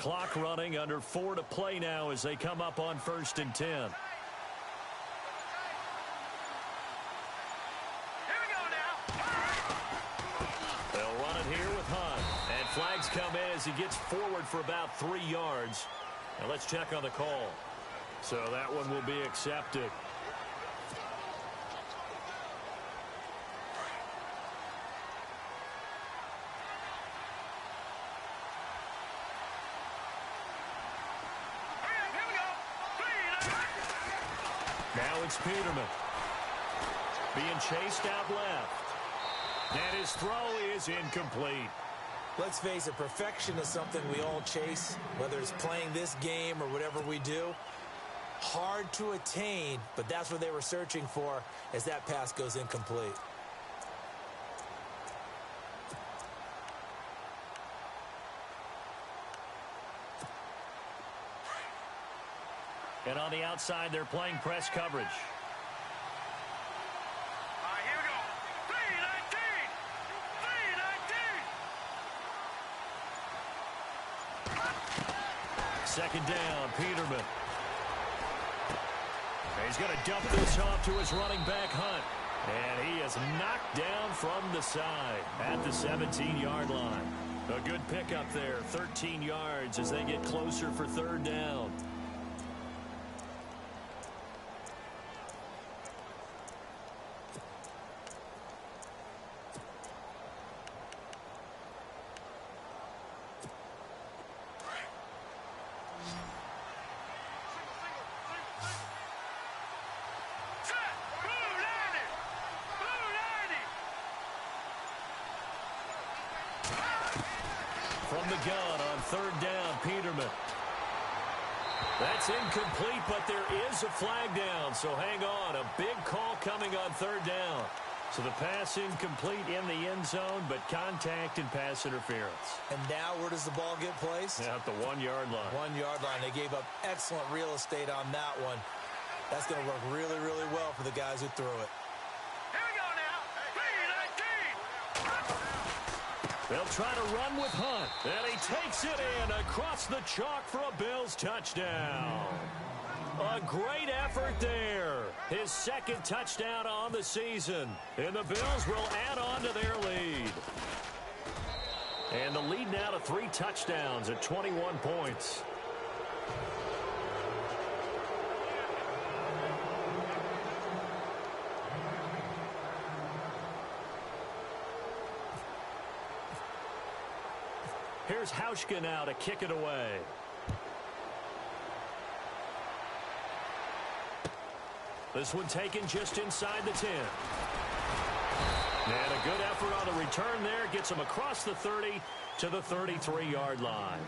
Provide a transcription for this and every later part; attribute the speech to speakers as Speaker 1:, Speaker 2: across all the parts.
Speaker 1: Clock running, under 4 to play now as they come up on 1st and 10. They'll run it here with Hunt. And flags come in as he gets forward for about 3 yards. And let's check on the call. So that one will be accepted. Now it's Peterman. Being chased out left. And his throw is incomplete.
Speaker 2: Let's face it, perfection is something we all chase, whether it's playing this game or whatever we do. Hard to attain, but that's what they were searching for as that pass goes incomplete.
Speaker 1: And on the outside, they're playing press coverage.
Speaker 3: Here we go. 3-19.
Speaker 1: Second down, Peterman. He's going to dump this off to his running back, Hunt. And he is knocked down from the side at the 17-yard line. A good pickup there, 13 yards as they get closer for 3rd down. From the gun on 3rd down, Peterman. That's incomplete, but there is a flag down, so hang on. A big call coming on 3rd down. So the pass incomplete in the end zone, but contact and pass interference.
Speaker 2: And now where does the ball get placed?
Speaker 1: At the 1-yard line.
Speaker 2: 1-yard line. They gave up excellent real estate on that one. That's going to work really, really well for the guys who threw it.
Speaker 1: They'll try to run with Hunt. And he takes it in across the chalk for a Bills touchdown. A great effort there. His 2nd touchdown on the season. And the Bills will add on to their lead. And the lead now to 3 touchdowns at 21 points. Here's Hauschka now to kick it away. This one taken just inside the 10. And a good effort on the return there. Gets him across the 30 to the 33-yard line.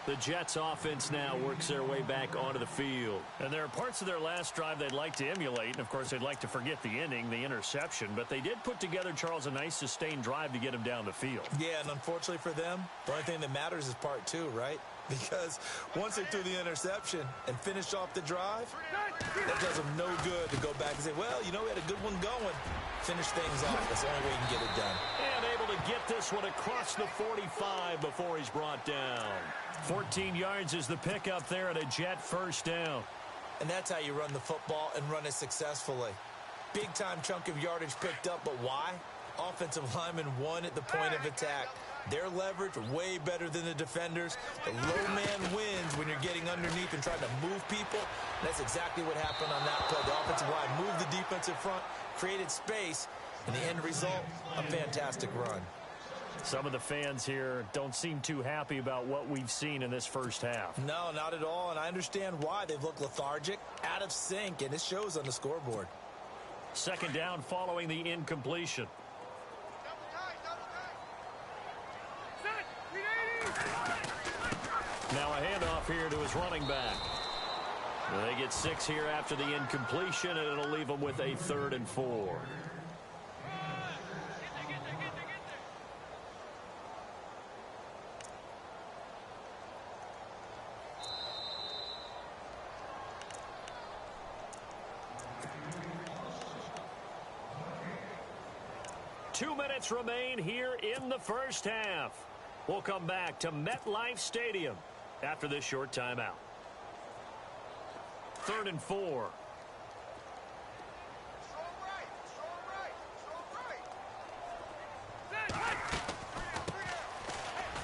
Speaker 1: The Jets offense now works their way back onto the field. And there are parts of their last drive they'd like to emulate. And, of course, they'd like to forget the inning, the interception. But they did put together, Charles, a nice sustained drive to get him down the field.
Speaker 2: Yeah, and unfortunately for them, the only thing that matters is part 2, right? Because once they threw the interception and finished off the drive, that does them no good to go back and say, well, you know, we had a good one going. Finish things off. That's the only way you can get it done.
Speaker 1: And able to get this one across the 45 before he's brought down. 14 yards is the pickup there at a Jet 1st down.
Speaker 2: And that's how you run the football and run it successfully. Big-time chunk of yardage picked up, but why? Offensive linemen won at the point of attack. Their leverage way better than the defenders. The low man wins when you're getting underneath and trying to move people. And that's exactly what happened on that play. The offensive line moved the defensive front, created space, and the end result, a fantastic run.
Speaker 1: Some of the fans here don't seem too happy about what we've seen in this first half.
Speaker 2: No, not at all, and I understand why. They've looked lethargic, out of sync, and it shows on the scoreboard.
Speaker 1: 2nd down following the incompletion. Now a handoff here to his running back. They get 6 here after the incompletion, and it'll leave them with a 3rd and 4. Two minutes remain here in the first half. We'll come back to MetLife Stadium after this short timeout. 3rd and 4.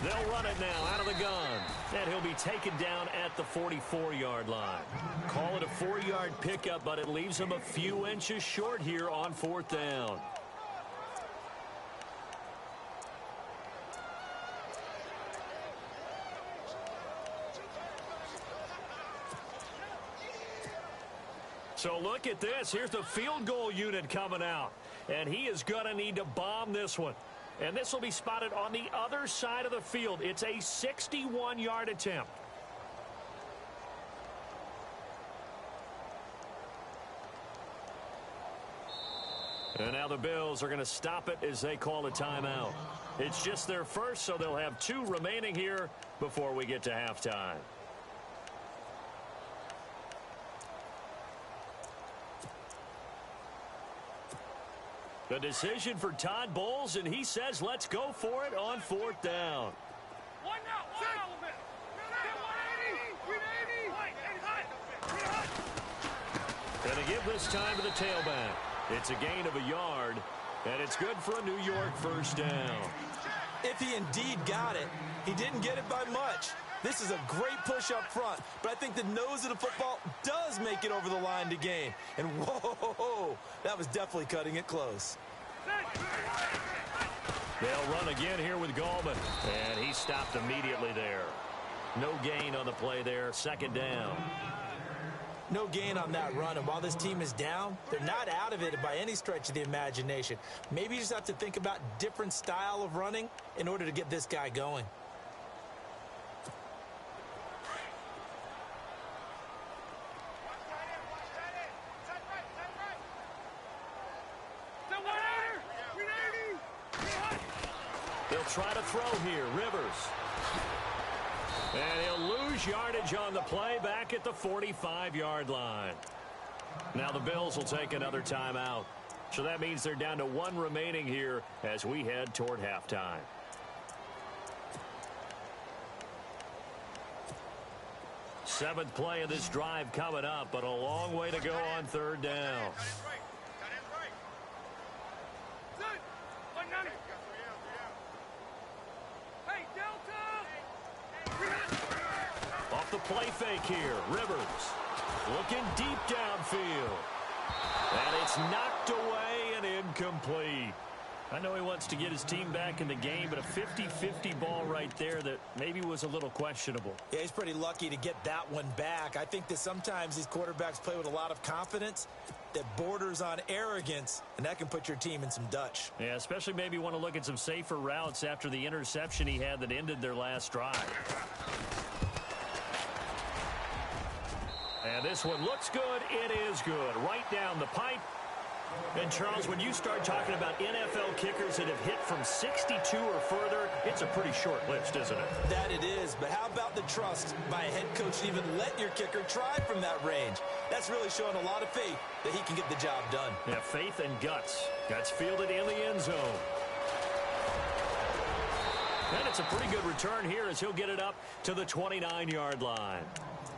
Speaker 1: They'll run it now out of the gun. And he'll be taken down at the 44-yard line. Call it a 4-yard pickup, but it leaves him a few inches short here on 4th down. So look at this. Here's the field goal unit coming out. And he is going to need to bomb this one. And this will be spotted on the other side of the field. It's a 61-yard attempt. And now the Bills are going to stop it as they call a timeout. It's just their first, so they'll have 2 remaining here before we get to halftime. The decision for Todd Bowles, and he says let's go for it on 4th down. Going to give this time to the tailback. It's a gain of a yard, and it's good for a New York 1st down.
Speaker 2: If he indeed got it, he didn't get it by much. This is a great push up front, but I think the nose of the football does make it over the line to gain. And whoa, that was definitely cutting it close.
Speaker 1: They'll run again here with Gallman, and he stopped immediately there. No gain on the play there, 2nd down.
Speaker 2: No gain on that run, and while this team is down, they're not out of it by any stretch of the imagination. Maybe you just have to think about different style of running in order to get this guy going.
Speaker 1: They'll try to throw here. Rivers. And he'll lose yardage on the play back at the 45-yard line. Now the Bills will take another timeout. So that means they're down to 1 remaining here as we head toward halftime. Seventh play of this drive coming up, but a long way to go on 3rd down. Off the play fake here, Rivers looking deep downfield. And it's knocked away and incomplete. I know he wants to get his team back in the game, but a 50-50 ball right there that maybe was a little questionable.
Speaker 2: Yeah, he's pretty lucky to get that one back. I think that sometimes these quarterbacks play with a lot of confidence that borders on arrogance, and that can put your team in some Dutch.
Speaker 1: Yeah, especially maybe want to look at some safer routes after the interception he had that ended their last drive. And this one looks good. It is good. Right down the pipe. And, Charles, when you start talking about NFL kickers that have hit from 62 or further, it's a pretty short list, isn't it?
Speaker 2: That it is, but how about the trust by a head coach to even let your kicker try from that range? That's really showing a lot of faith that he can get the job done.
Speaker 1: Yeah, faith and guts. Guts fielded in the end zone. And it's a pretty good return here as he'll get it up to the 29-yard line.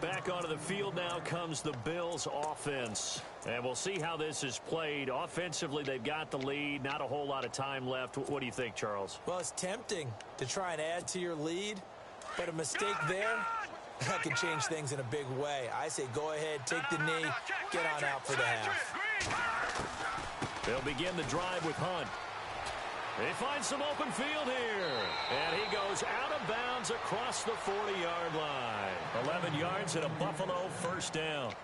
Speaker 1: Back onto the field now comes the Bills offense. And we'll see how this is played. Offensively, they've got the lead. Not a whole lot of time left. What do you think, Charles?
Speaker 2: Well, it's tempting to try and add to your lead, but a mistake there, that can change things in a big way. I say go ahead, take the knee, get on out for the half.
Speaker 1: They'll begin the drive with Hunt. They find some open field here. And he goes out of bounds across the 40-yard line. 11 yards and a Buffalo 1st down.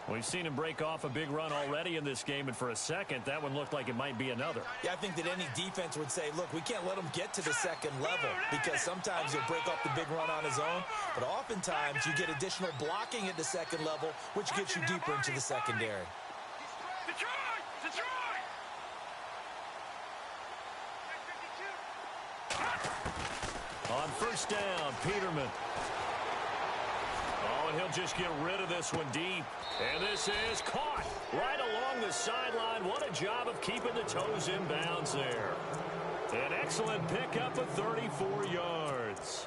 Speaker 1: We've seen him break off a big run already in this game, and for a second, that one looked like it might be another.
Speaker 2: Yeah, I think that any defense would say, look, we can't let him get to the 2nd level because sometimes he'll break off the big run on his own, but oftentimes you get additional blocking at the 2nd level, which gets you deeper into the secondary.
Speaker 1: On 1st down, Peterman. Oh, and he'll just get rid of this one deep. And this is caught right along the sideline. What a job of keeping the toes in bounds there. An excellent pickup of 34 yards.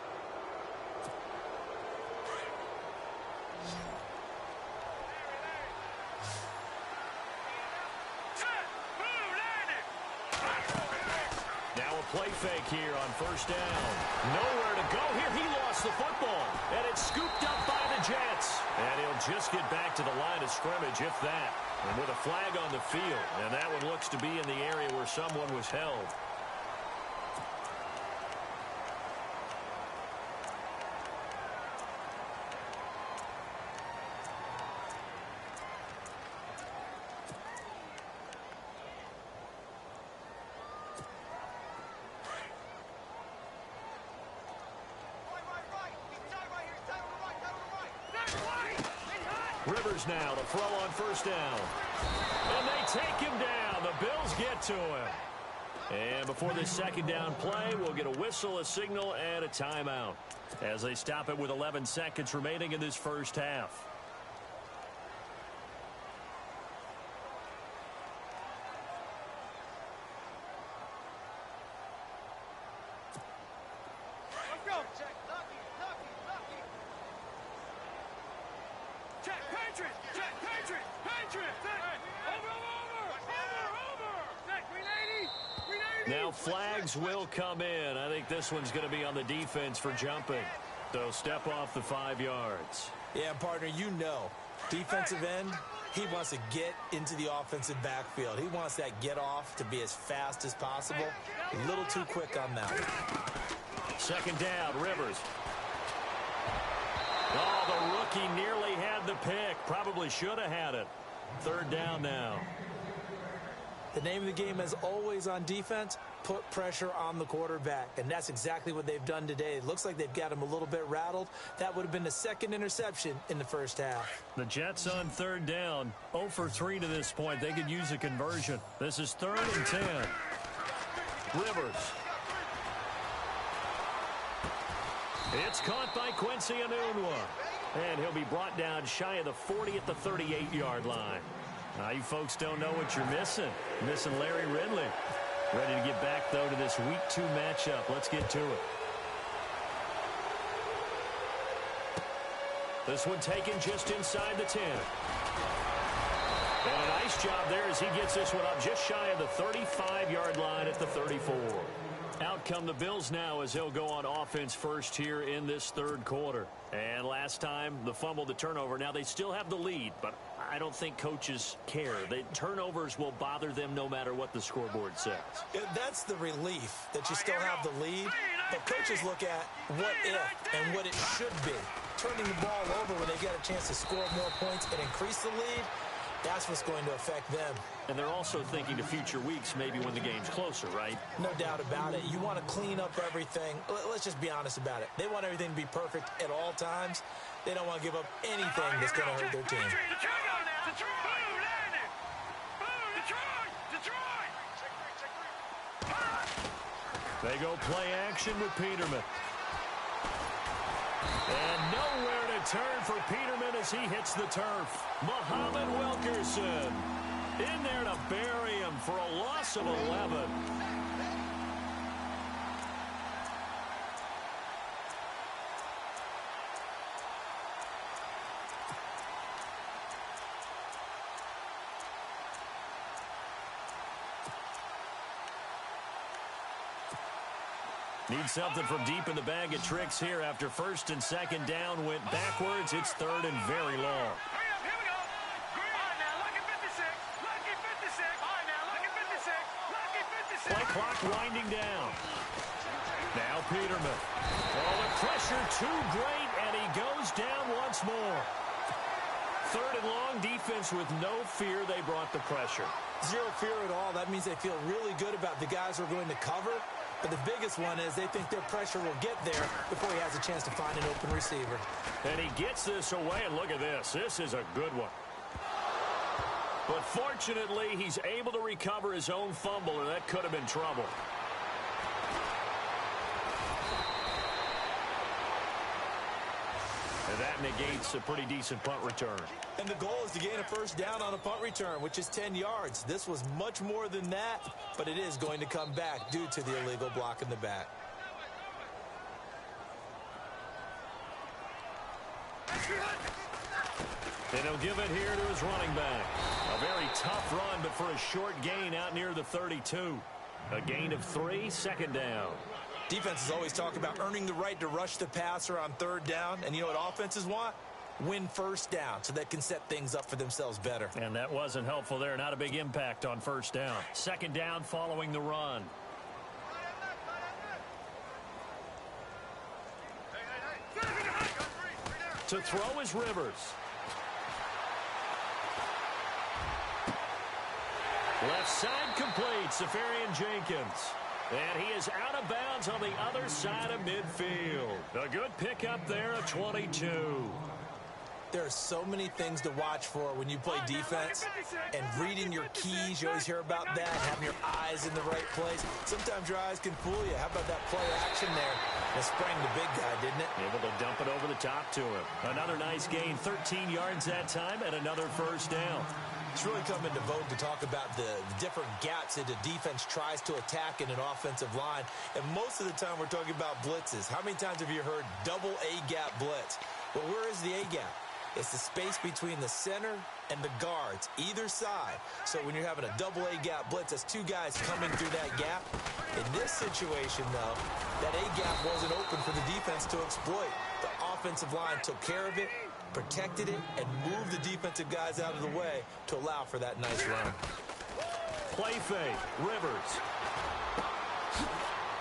Speaker 1: play fake here on first down. Nowhere to go here. He lost the football. And it's scooped up by the Jets. And he'll just get back to the line of scrimmage, if that. And with a flag on the field. And that one looks to be in the area where someone was held. Rivers now to throw on first down. And they take him down. The Bills get to him. And before this second down play, we'll get a whistle, a signal, and a timeout as they stop it with 11 seconds remaining in this first half. Now flags will come in. I think this one's going to be on the defense for jumping. They'll step off the 5 yards.
Speaker 2: Yeah, partner, you know, defensive end, he wants to get into the offensive backfield. He wants that get off to be as fast as possible. A little too quick on that one.
Speaker 1: Second down, Rivers. Oh, the rookie nearly had the pick. Probably should have had it. Third down now.
Speaker 2: The name of the game is always on defense, put pressure on the quarterback. And that's exactly what they've done today. It looks like they've got him a little bit rattled. That would have been the second interception in the first half.
Speaker 1: The Jets on third down. 0 for 3 to this point. They could use a conversion. This is 3rd and 10. Rivers. It's caught by Quincy Enunwa. And he'll be brought down shy of the 40 at the 38-yard line. Now, you folks don't know what you're missing. Missing Larry Ridley. Ready to get back, though, to this Week 2 matchup. Let's get to it. This one taken just inside the 10. And a nice job there as he gets this one up just shy of the 35-yard line at the 34. Out come the Bills now as they'll go on offense first here in this third quarter. And last time, the fumble, the turnover. Now, they still have the lead, but I don't think coaches care. The turnovers will bother them no matter what the scoreboard says.
Speaker 2: Yeah, that's the relief that you still have the lead. But coaches look at what if and what it should be. Turning the ball over when they get a chance to score more points and increase the lead, that's what's going to affect them.
Speaker 1: And they're also thinking to future weeks, maybe when the game's closer, right?
Speaker 2: No doubt about it. You want to clean up everything. Let's just be honest about it. They want everything to be perfect at all times. They don't want to give up anything that's going to hurt their team.
Speaker 1: They go play action with Peterman. And nowhere to turn for Peterman as he hits the turf. Muhammad Wilkerson in there to bury him for a loss of 11. Need something from deep in the bag of tricks here after first and second down went backwards. It's third and very long. Play clock winding down. Now Peterman. Oh, the pressure too great, and he goes down once more. Third and long, defense with no fear. They brought the pressure.
Speaker 2: Zero fear at all. That means they feel really good about the guys who are going to cover. But the biggest one is they think their pressure will get there before he has a chance to find an open receiver.
Speaker 1: And he gets this away, and look at this. This is a good one. But fortunately, he's able to recover his own fumble, and that could have been trouble. And that negates a pretty decent punt return.
Speaker 2: And the goal is to gain a first down on a punt return, which is 10 yards. This was much more than that, but it is going to come back due to the illegal block in the back.
Speaker 1: And he'll give it here to his running back. A very tough run, but for a short gain out near the 32. A gain of 3, second down.
Speaker 2: Defenses always talk about earning the right to rush the passer on third down. And you know what offenses want? Win first down so they can set things up for themselves better.
Speaker 1: And that wasn't helpful there. Not a big impact on first down. Second down following the run. To throw is Rivers. Left side complete, Safarian Jenkins. And he is out of bounds on the other side of midfield. A good pickup there, a 22.
Speaker 2: There are so many things to watch for when you play defense. And reading your keys, you always hear about that, having your eyes in the right place. Sometimes your eyes can fool you. How about that play action there? It sprang the big guy, didn't it?
Speaker 1: Able to dump it over the top to him. Another nice gain, 13 yards that time, and another first down.
Speaker 2: It's really come into vogue to talk about the different gaps that the defense tries to attack in an offensive line. And most of the time we're talking about blitzes. How many times have you heard double A-gap blitz? Well, where is the A-gap? It's the space between the center and the guards, either side. So when you're having a double A-gap blitz, that's two guys coming through that gap. In this situation, though, that A-gap wasn't open for the defense to exploit. The offensive line took care of it, protected it, and moved the defensive guys out of the way to allow for that nice run.
Speaker 1: Play fake, Rivers.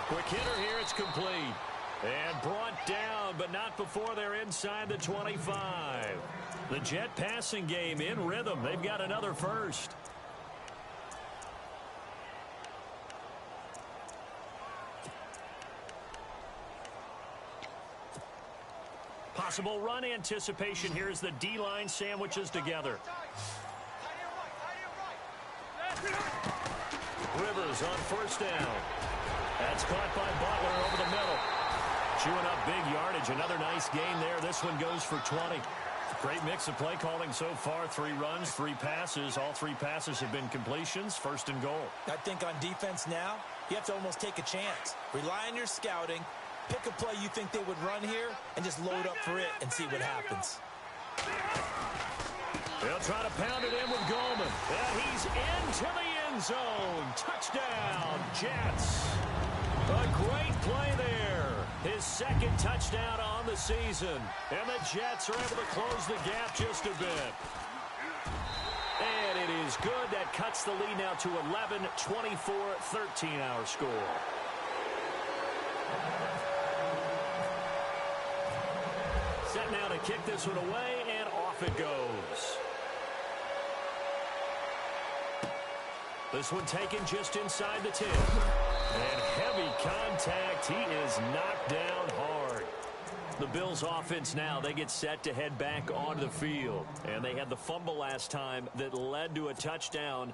Speaker 1: Quick hitter here, it's complete. And brought down, but not before they're inside the 25. The Jet passing game in rhythm. They've got another first. Possible run anticipation here as the D-line sandwiches together. Rivers on first down. That's caught by Butler over the middle. Chewing up big yardage. Another nice gain there. This one goes for 20. Great mix of play calling so far. 3 runs, 3 passes. All 3 passes have been completions. First and goal.
Speaker 2: I think on defense now, you have to almost take a chance. Rely on your scouting. Pick a play you think they would run here and just load up for it and see what happens.
Speaker 1: They'll try to pound it in with Goldman. And he's into the end zone. Touchdown, Jets. A great play there. His second touchdown on the season. And the Jets are able to close the gap just a bit. And it is good. That cuts the lead now to 11, 24, 13 our score. Set now to kick this one away, and off it goes. This one taken just inside the 10. And heavy contact. He is knocked down hard. The Bills offense now, they get set to head back onto the field. And they had the fumble last time that led to a touchdown.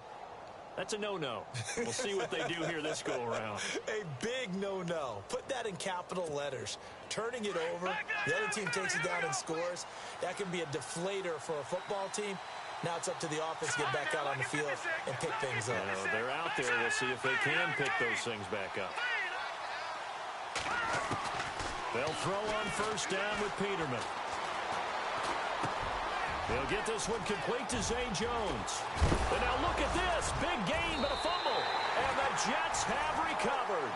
Speaker 1: That's a no-no. We'll see what they do here this go-around.
Speaker 2: A big no-no. Put that in capital letters. Turning it over, the other team takes it down and scores. That can be a deflator for a football team. Now it's up to the offense to get back out on the field and pick things up.
Speaker 1: They're out there. We'll see if they can pick those things back up. They'll throw on first down with Peterman. They'll get this one complete to Zay Jones. And now look at this. Big gain, but a fumble. And the Jets have recovered.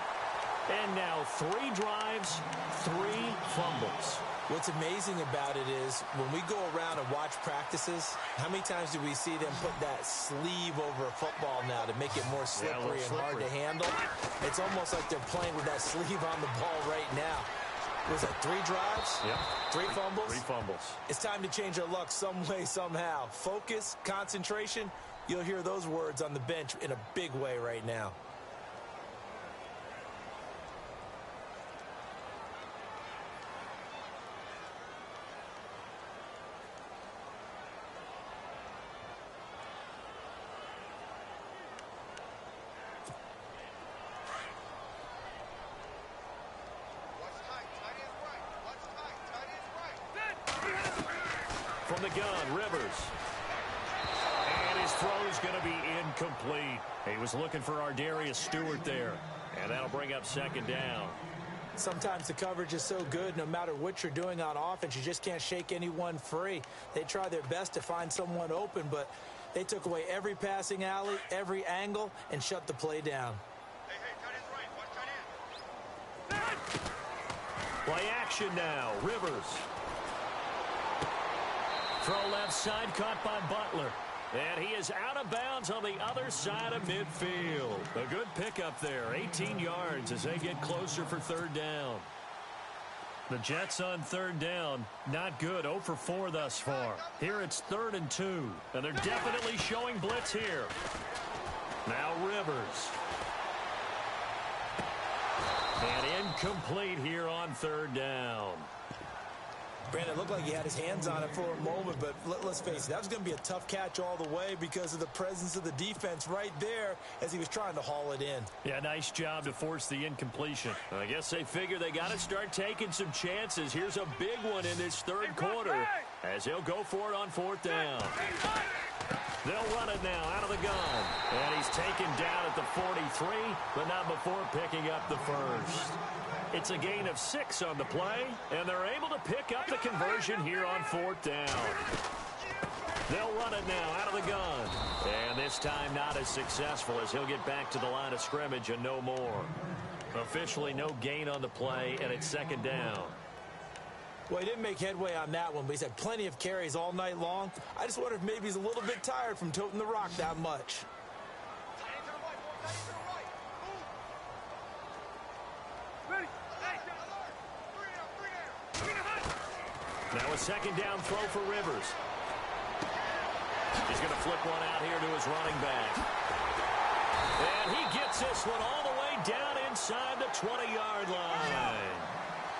Speaker 1: And now 3 drives, 3 fumbles.
Speaker 2: What's amazing about it is when we go around and watch practices, how many times do we see them put that sleeve over a football now to make it more slippery and hard to handle? It's almost like they're playing with that sleeve on the ball right now. Was that 3 drives?
Speaker 1: Yep.
Speaker 2: 3 fumbles?
Speaker 1: 3 fumbles.
Speaker 2: It's time to change our luck some way, somehow. Focus, concentration, you'll hear those words on the bench in a big way right now.
Speaker 1: From the gun, Rivers. And his throw is going to be incomplete. He was looking for Ardarius Stewart there. And that'll bring up second down.
Speaker 2: Sometimes the coverage is so good, no matter what you're doing on offense, you just can't shake anyone free. They try their best to find someone open, but they took away every passing alley, every angle, and shut the play down.
Speaker 1: Play action now. Rivers. Throw left side, caught by Butler. And he is out of bounds on the other side of midfield. A good pickup there. 18 yards as they get closer for third down. The Jets on third down, not good. 0 for 4 thus far. Here it's 3rd and 2. And they're definitely showing blitz here. Now Rivers. And incomplete here on third down.
Speaker 2: Brandon, it looked like he had his hands on it for a moment, but let's face it, that was going to be a tough catch all the way because of the presence of the defense right there as he was trying to haul it in.
Speaker 1: Yeah, nice job to force the incompletion. I guess they figure they got to start taking some chances. Here's a big one in this third quarter as he'll go for it on 4th down. They'll run it now out of the gun. And he's taken down at the 43, but not before picking up the first. It's a gain of 6 on the play, and they're able to pick up the conversion here on 4th down. They'll run it now out of the gun. And this time not as successful as he'll get back to the line of scrimmage and no more. Officially no gain on the play, and it's 2nd down.
Speaker 2: Well, he didn't make headway on that one, but he's had plenty of carries all night long. I just wonder if maybe he's a little bit tired from toting the rock that much.
Speaker 1: Now a 2nd down throw for Rivers. He's going to flip one out here to his running back. And he gets this one all the way down inside the 20-yard line.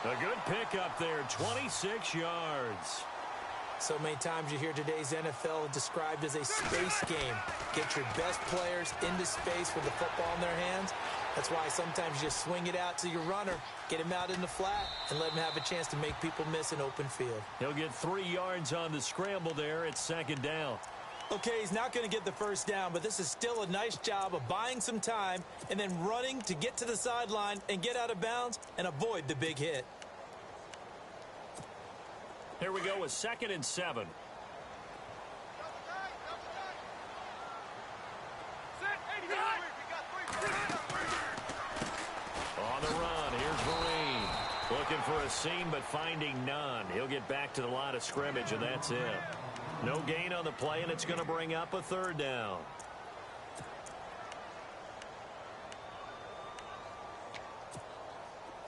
Speaker 1: A good pickup there, 26 yards.
Speaker 2: So many times you hear today's NFL described as a space game. Get your best players into space with the football in their hands. That's why sometimes you just swing it out to your runner, get him out in the flat, and let him have a chance to make people miss an open field.
Speaker 1: He'll get 3 yards on the scramble there. It's 2nd down.
Speaker 2: Okay, he's not going to get the first down, but this is still a nice job of buying some time and then running to get to the sideline and get out of bounds and avoid the big hit.
Speaker 1: Here we go with 2nd and 7. On the run, here's Marine. Looking for a seam, but finding none. He'll get back to the line of scrimmage, and that's it. No gain on the play, and it's going to bring up a 3rd down.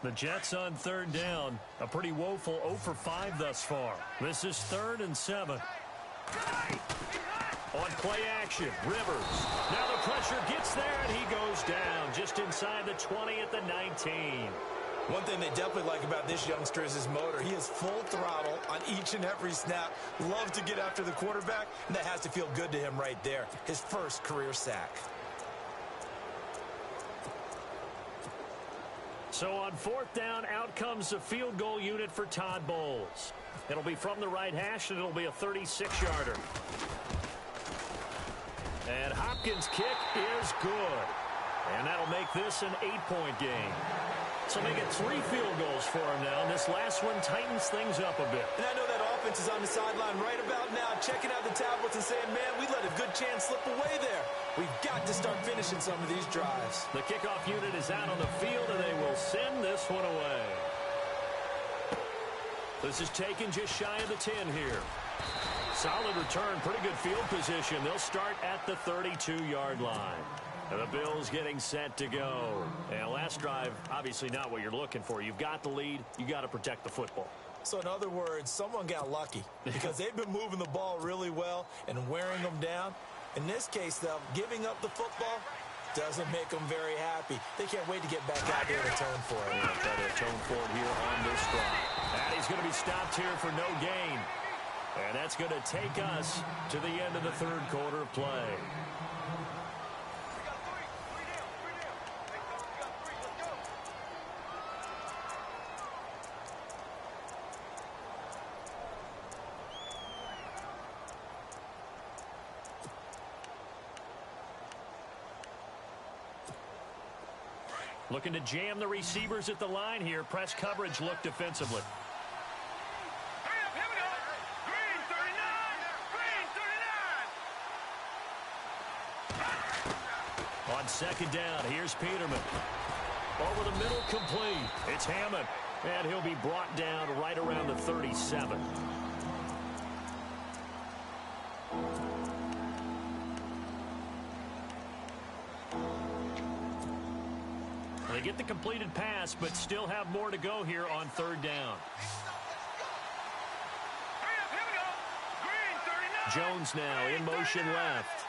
Speaker 1: The Jets on 3rd down. A pretty woeful 0 for 5 thus far. This is 3rd and 7. On play action, Rivers. Now the pressure gets there, and he goes down just inside the 20 at the 19.
Speaker 2: One thing they definitely like about this youngster is his motor. He is full throttle on each and every snap. Loves to get after the quarterback, and that has to feel good to him right there. His first career sack.
Speaker 1: So on 4th down, out comes the field goal unit for Todd Bowles. It'll be from the right hash, and it'll be a 36-yarder. And Hopkins' kick is good. And that'll make this an 8-point game. So they get 3 field goals for him now, and this last one tightens things up a bit.
Speaker 2: And I know that offense is on the sideline right about now, checking out the tablets and saying, man, we let a good chance slip away there. We've got to start finishing some of these drives.
Speaker 1: The kickoff unit is out on the field, and they will send this one away. This is taken just shy of the 10 here. Solid return, pretty good field position. They'll start at the 32-yard line. And the Bills getting set to go. And last drive, obviously not what you're looking for. You've got the lead. You got to protect the football.
Speaker 2: So in other words, someone got lucky because they've been moving the ball really well and wearing them down. In this case, though, giving up the football doesn't make them very happy. They can't wait to get back out there and atone for it.
Speaker 1: Yeah, try to atone for it here on this drive. And he's going to be stopped here for no gain. And that's going to take us to the end of the third quarter of play. Looking to jam the receivers at the line here. Press coverage look defensively.
Speaker 3: Here we go. Green 39.
Speaker 1: On 2nd down, here's Peterman. Over the middle, complete. It's Hammond. And he'll be brought down right around the 37. They get the completed pass, but still have more to go here on third down. Jones now in motion left.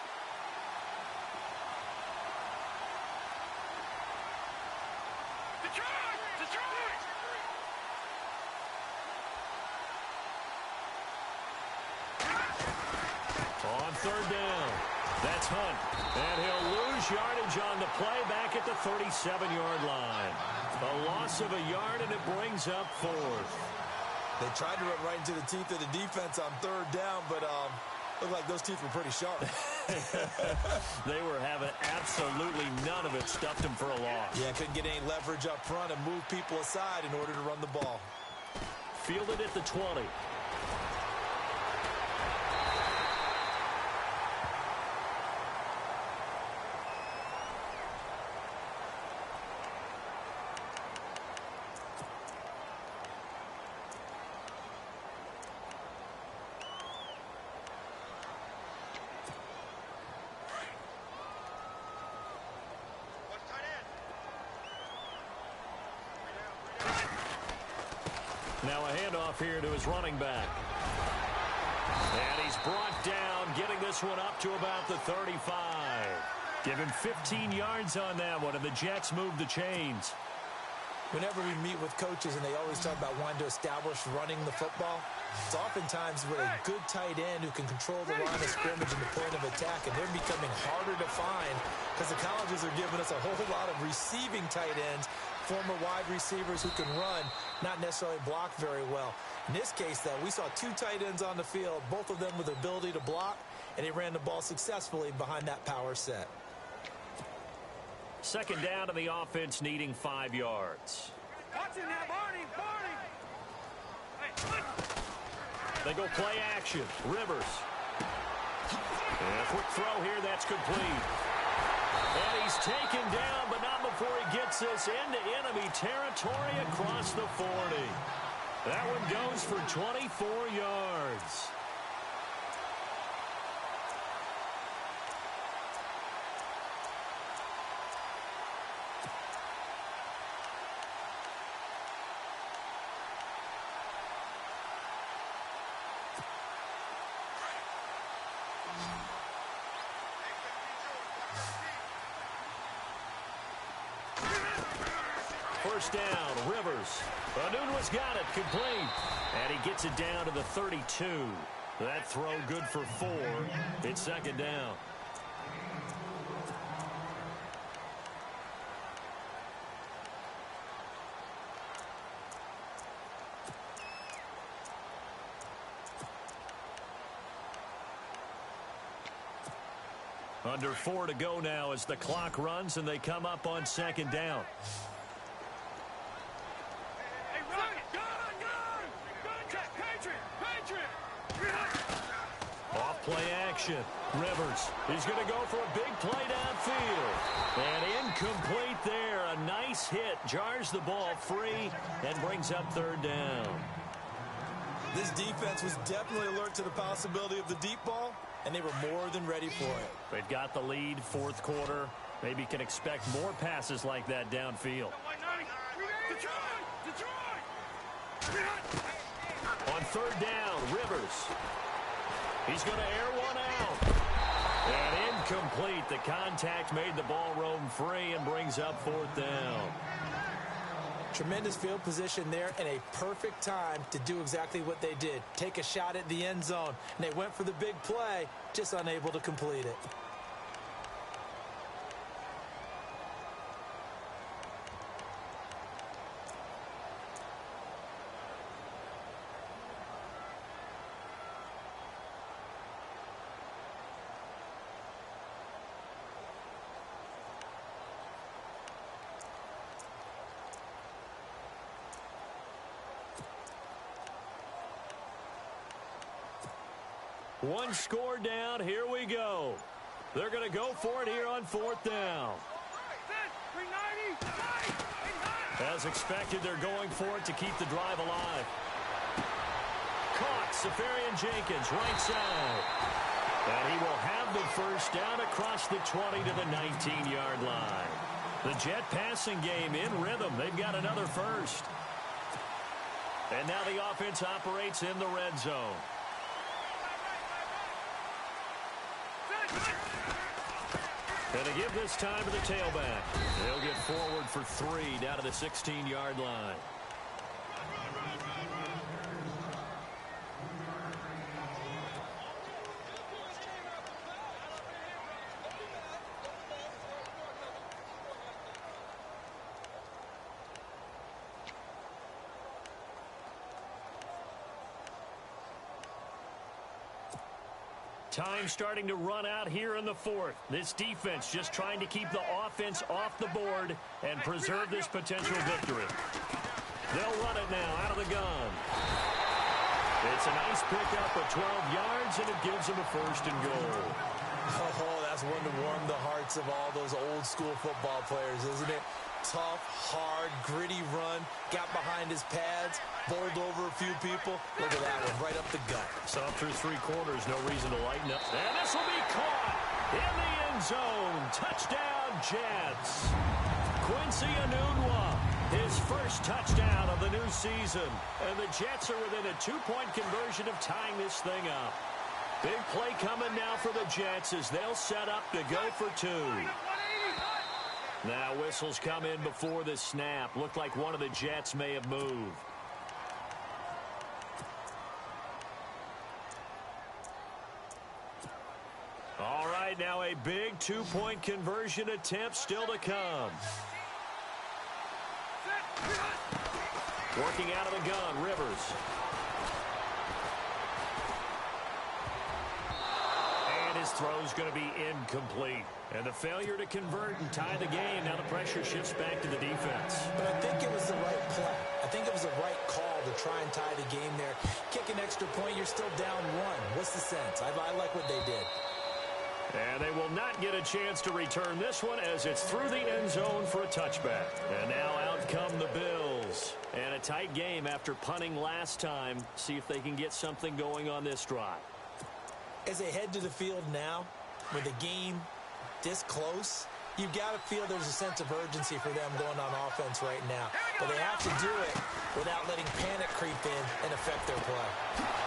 Speaker 1: On third down, that's Hunt. And he'll lose yardage on the play back at the 37-yard line. A loss of a yard, and it brings up fourth.
Speaker 2: They tried to run right into the teeth of the defense on third down, but looked like those teeth were pretty sharp.
Speaker 1: They were having absolutely none of it. Stuffed them for a loss.
Speaker 2: Yeah, couldn't get any leverage up front and move people aside in order to run the ball.
Speaker 1: Fielded at the 20. Now a handoff here to his running back. And he's brought down, getting this one up to about the 35. Give him 15 yards on that one, and the Jets move the chains.
Speaker 2: Whenever we meet with coaches and they always talk about wanting to establish running the football, it's oftentimes with a good tight end who can control the line of scrimmage and the point of attack, and they're becoming harder to find because the colleges are giving us a whole lot of receiving tight ends, former wide receivers who can run, not necessarily block very well. In this case, though, we saw two tight ends on the field, both of them with the ability to block, and they ran the ball successfully behind that power set.
Speaker 1: Second down to the offense, needing 5 yards.
Speaker 3: Watching that, Barney!
Speaker 1: They go play action. Rivers. And a quick throw here, that's complete. And he's taken down, but not before he gets this into enemy territory across the 40. That one goes for 24 yards. First down, Rivers. Anunwa's got it, complete. And he gets it down to the 32. That throw good for 4. It's second down. Under 4 to go now as the clock runs and they come up on second down. Play action. Rivers. He's going to go for a big play downfield. And incomplete there. A nice hit. Jars the ball free and brings up third down.
Speaker 2: This defense was definitely alert to the possibility of the deep ball, and they were more than ready for it.
Speaker 1: They've got the lead, fourth quarter. Maybe can expect more passes like that downfield. On third down, Rivers. He's going to air one out. And incomplete. The contact made the ball roam free and brings up fourth down.
Speaker 2: Tremendous field position there and a perfect time to do exactly what they did. Take a shot at the end zone. And they went for the big play, just unable to complete it.
Speaker 1: One score down. Here we go. They're going to go for it here on fourth down. As expected, they're going for it to keep the drive alive. Caught, Safarian-Jenkins, right side. And he will have the first down across the 20 to the 19-yard line. The Jet passing game in rhythm. They've got another first. And now the offense operates in the red zone. And to give this time to the tailback. They'll get forward for 3 down to the 16-yard line. Time starting to run out here in the fourth. This defense just trying to keep the offense off the board and preserve this potential victory. They'll run it now out of the gun. It's a nice pickup of 12 yards, and it gives them a first and goal.
Speaker 2: Oh, that's one to warm the hearts of all those old school football players, isn't it? Tough, hard, gritty run, got behind his pads, bowled over a few people. Look at that one, right up the gut.
Speaker 1: So through 3 quarters, no reason to lighten up. And this will be caught in the end zone. Touchdown, Jets. Quincy Enunwa, his first touchdown of the new season. And the Jets are within a 2-point conversion of tying this thing up. Big play coming now for the Jets as they'll set up to go for 2. Now whistles come in before the snap. Looked like one of the Jets may have moved. All right, now a big 2-point conversion attempt still to come. Working out of the gun, Rivers. And his throw's going to be incomplete. And the failure to convert and tie the game. Now the pressure shifts back to the defense.
Speaker 2: But I think it was the right play. I think it was the right call to try and tie the game there. Kick an extra point, you're still down 1. What's the sense? I like what they did.
Speaker 1: And they will not get a chance to return this one as it's through the end zone for a touchback. And now out come the Bills. And a tight game after punting last time. See if they can get something going on this drive.
Speaker 2: As they head to the field now, with the game this close, you've got to feel there's a sense of urgency for them going on offense right now. But they have to do it without letting panic creep in and affect their play.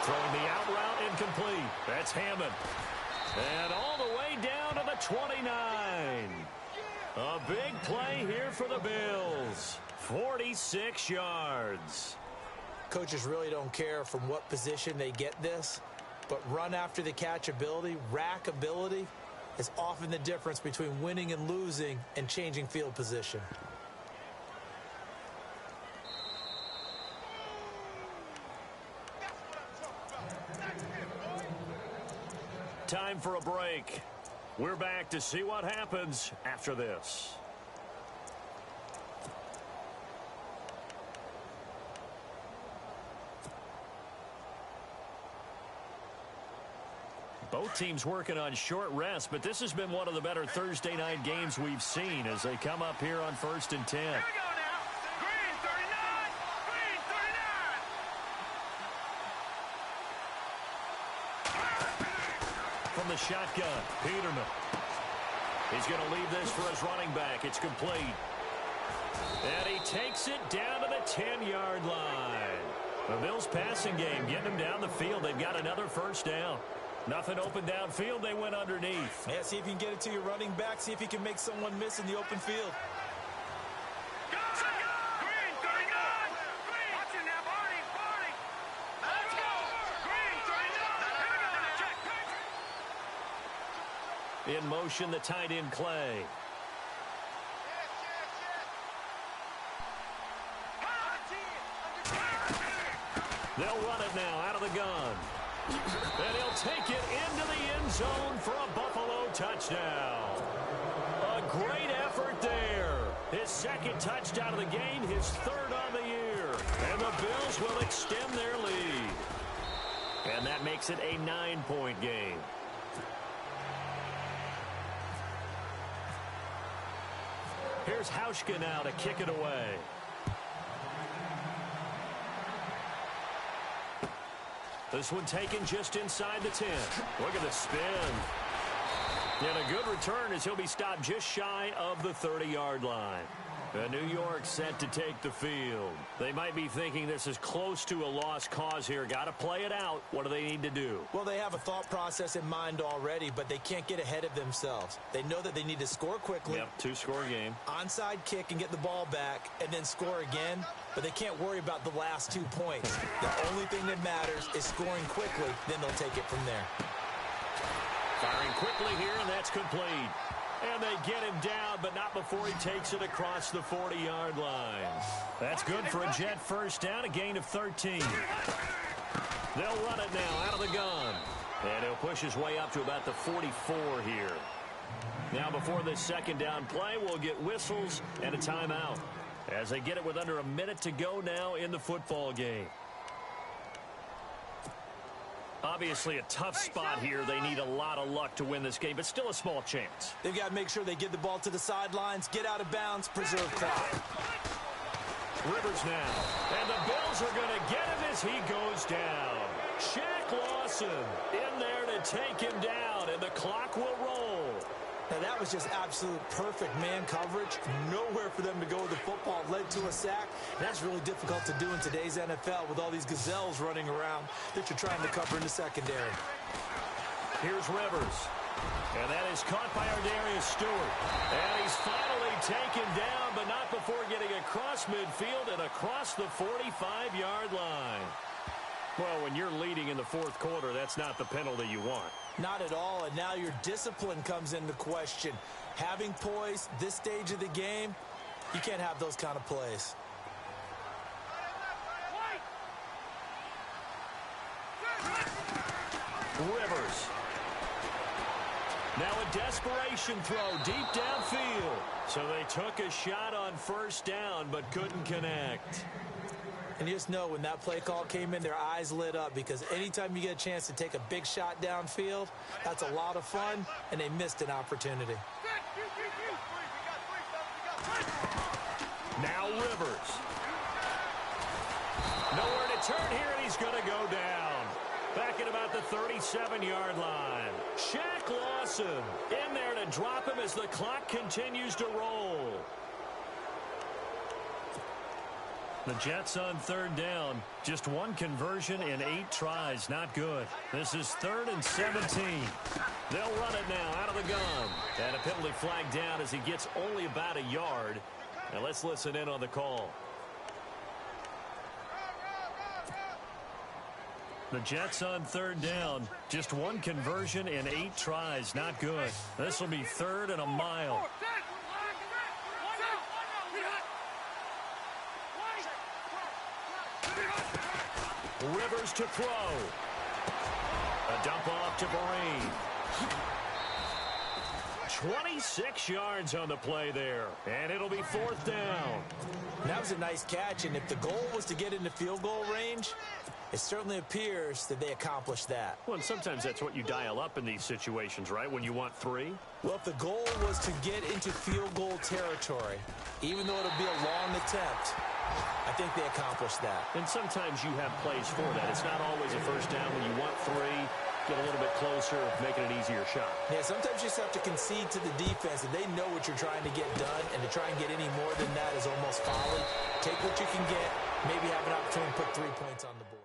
Speaker 1: Throwing the out route incomplete. That's Hammond. And all the way down to the 29. A big play here for the Bills. 46 yards.
Speaker 2: Coaches really don't care from what position they get this, but run after the catch ability, rack ability, is often the difference between winning and losing and changing field position.
Speaker 1: Time for a break. We're back to see what happens after this. Both teams working on short rest, but this has been one of the better Thursday night games we've seen as they come up here on 1st and 10.
Speaker 3: Here we go now. Green 39. Green 39.
Speaker 1: From the shotgun, Peterman. He's going to leave this for his running back. It's complete. And he takes it down to the 10-yard line. The Bills passing game getting them down the field. They've got another first down. Nothing open downfield. They went underneath.
Speaker 2: Yeah, see if you can get it to your running back. See if you can make someone miss in the open field.
Speaker 3: Go! Green 39. Green. Watch it now, Barney. Barney. Let's go. Green 39. Here we go now. Check.
Speaker 1: In motion, the tight end, Clay. They'll run it now out of the gun. And he'll take it into the end zone for a Buffalo touchdown. A great effort there. His second touchdown of the game, his third on the year. And the Bills will extend their lead. And that makes it a 9-point game. Here's Hauschka now to kick it away. This one taken just inside the 10. Look at the spin. And a good return as he'll be stopped just shy of the 30-yard line. New York set to take the field. They might be thinking this is close to a lost cause here. Got to play it out. What do they need to do?
Speaker 2: Well, they have a thought process in mind already, but they can't get ahead of themselves. They know that they need to score quickly.
Speaker 1: Yep, two-score game.
Speaker 2: Onside kick and get the ball back and then score again, but they can't worry about the last 2 points. The only thing that matters is scoring quickly, then they'll take it from there.
Speaker 1: Firing quickly here, and that's complete. And they get him down, but not before he takes it across the 40-yard line. That's good for a Jet first down, a gain of 13. They'll run it now out of the gun. And he'll push his way up to about the 44 here. Now before this second down play, we'll get whistles and a timeout as they get it with under a minute to go now in the football game. Obviously a tough spot here. They need a lot of luck to win this game, but still a small chance.
Speaker 2: They've got to make sure they get the ball to the sidelines, get out of bounds, preserve clock.
Speaker 1: Rivers now. And the Bills are going to get him as he goes down. Shaq Lawson in there to take him down, and the clock will roll.
Speaker 2: Now, that was just absolute perfect man coverage. Nowhere for them to go with the football. Led to a sack. That's really difficult to do in today's NFL with all these gazelles running around that you're trying to cover in the secondary.
Speaker 1: Here's Rivers. And that is caught by Ardarius Stewart. And he's finally taken down, but not before getting across midfield and across the 45-yard line. Well, when you're leading in the fourth quarter, that's not the penalty you want.
Speaker 2: Not at all, and now your discipline comes into question. Having poise this stage of the game, you can't have those kind of plays.
Speaker 1: Rivers. Now a desperation throw deep downfield. So they took a shot on first down, but couldn't connect.
Speaker 2: And you just know when that play call came in, their eyes lit up because anytime you get a chance to take a big shot downfield, that's a lot of fun, and they missed an opportunity.
Speaker 1: Now Rivers. Nowhere to turn here, and he's going to go down. Back at about the 37-yard line. Shaq Lawson in there to drop him as the clock continues to roll. The Jets on third down. Just one conversion in 8 tries. Not good. This is 3rd and 17. They'll run it now out of the gun. And a penalty flag down as he gets only about a yard. Now let's listen in on the call. The Jets on third down. Just one conversion in 8 tries. Not good. This will be 3rd and a mile. Rivers to throw. A dump off to Vereen. 26 yards on the play there. And it'll be 4th down.
Speaker 2: That was a nice catch, and if the goal was to get into field goal range, it certainly appears that they accomplished that.
Speaker 1: Well, and sometimes that's what you dial up in these situations, right? When you want 3.
Speaker 2: Well, if the goal was to get into field goal territory, even though it'll be a long attempt, I think they accomplished that.
Speaker 1: And sometimes you have plays for that. It's not always a first down when you want 3. Get a little bit closer, make it an easier shot.
Speaker 2: Yeah, sometimes you just have to concede to the defense, and they know what you're trying to get done, and to try and get any more than that is almost folly. Take what you can get, maybe have an opportunity to put 3 points on the board.